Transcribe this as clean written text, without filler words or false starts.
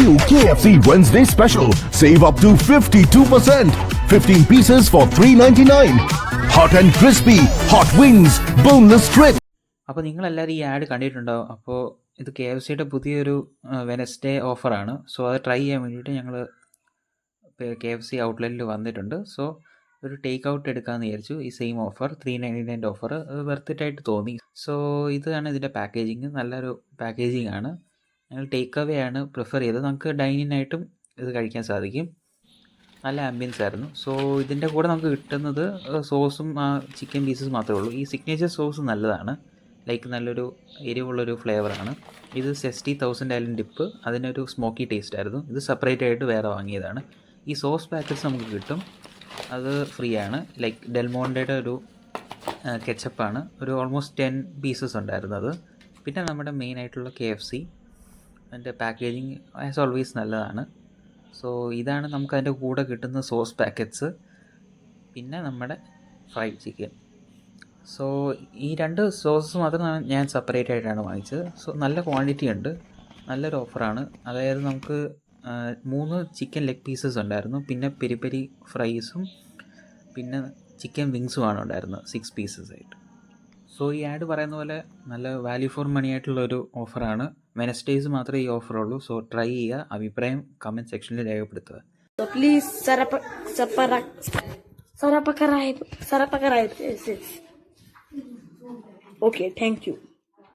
new KFC Wednesday special. Save up to 52%. 15 pieces for $3.99. Hot and crispy, hot wings, boneless strip. അപ്പോൾ നിങ്ങളെല്ലാവരും ഈ add കണ്ടിട്ടുണ്ടാവും. അപ്പോൾ ഇത് KFCയുടെ പുതിയൊരു വെനസ്ഡേ ഓഫറാണ്. സോ അത് ട്രൈ ചെയ്യാൻ വേണ്ടിയിട്ട് ഞങ്ങൾ KFC ഔട്ട്ലെറ്റിൽ വന്നിട്ടുണ്ട്. സോ ഒരു ടേക്ക് ഔട്ട് എടുക്കാമെന്ന് വിചാരിച്ചു. ഈ സെയിം ഓഫർ $3.99 ഓഫർ വെർത്തിട്ടായിട്ട് തോന്നി. സോ ഇതാണ് ഇതിൻ്റെ പാക്കേജിങ്. നല്ലൊരു പാക്കേജിങ് ആണ്. ഞങ്ങൾ ടേക്ക് അവേ ആണ് പ്രിഫർ ചെയ്തത്. നമുക്ക് ഡൈനിനായിട്ടും ഇത് കഴിക്കാൻ സാധിക്കും. നല്ല ആംബിയൻസ് ആയിരുന്നു. സോ ഇതിൻ്റെ കൂടെ നമുക്ക് കിട്ടുന്നത് സോസും ചിക്കൻ പീസസ് മാത്രമേ ഉള്ളൂ. ഈ സിഗ്നേച്ചർ സോസ് നല്ലതാണ്. ലൈക്ക് നല്ലൊരു എരിവുള്ളൊരു ഫ്ലേവറാണ്. ഇത് സെസ്റ്റി 1000 ആയാലും ഡിപ്പ്, അതിനൊരു സ്മോക്കി ടേസ്റ്റ് ആയിരുന്നു. ഇത് സെപ്പറേറ്റ് ആയിട്ട് വേറെ വാങ്ങിയതാണ്. ഈ സോസ് പാക്കറ്റ്സ് നമുക്ക് കിട്ടും, അത് ഫ്രീ ആണ്. ലൈക്ക് ഡെൽമോണ്ടയുടെ ഒരു കെച്ചപ്പാണ്. ഒരു ഓൾമോസ്റ്റ് 10 പീസസ് ഉണ്ടായിരുന്നത്. പിന്നെ നമ്മുടെ മെയിനായിട്ടുള്ള KFC അതിൻ്റെ പാക്കേജിങ് ആസ് ഓൾവേസ് നല്ലതാണ്. സോ ഇതാണ് നമുക്ക് അതിൻ്റെ കൂടെ കിട്ടുന്ന സോസ് പാക്കറ്റ്സ്. പിന്നെ നമ്മുടെ ഫ്രൈഡ് ചിക്കൻ. സോ ഈ 2 സോസസ് മാത്രം ഞാൻ സെപ്പറേറ്റ് ആയിട്ടാണ് വാങ്ങിച്ചത്. സോ നല്ല ക്വാണ്ടിറ്റി ഉണ്ട്, നല്ലൊരു ഓഫറാണ്. അതായത് നമുക്ക് 3 ചിക്കൻ ലെഗ് പീസസ് ഉണ്ടായിരുന്നു. പിന്നെ പെരി പെരി ഫ്രൈസും പിന്നെ ചിക്കൻ വിങ്സുമാണ് ഉണ്ടായിരുന്നത് 6 പീസസ് ആയിട്ട്. സോ ഈ ആഡ് പറയുന്ന പോലെ നല്ല വാല്യൂ ഫോർ മണി ആയിട്ടുള്ളൊരു ഓഫറാണ്. വെനസ്ഡേയ്സ് മാത്രമേ ഈ ഓഫറുള്ളൂ. സോ ട്രൈ ചെയ്യുക, അഭിപ്രായം കമൻറ്റ് സെക്ഷനിൽ രേഖപ്പെടുത്തുക. So please subscribe. Okay, thank you.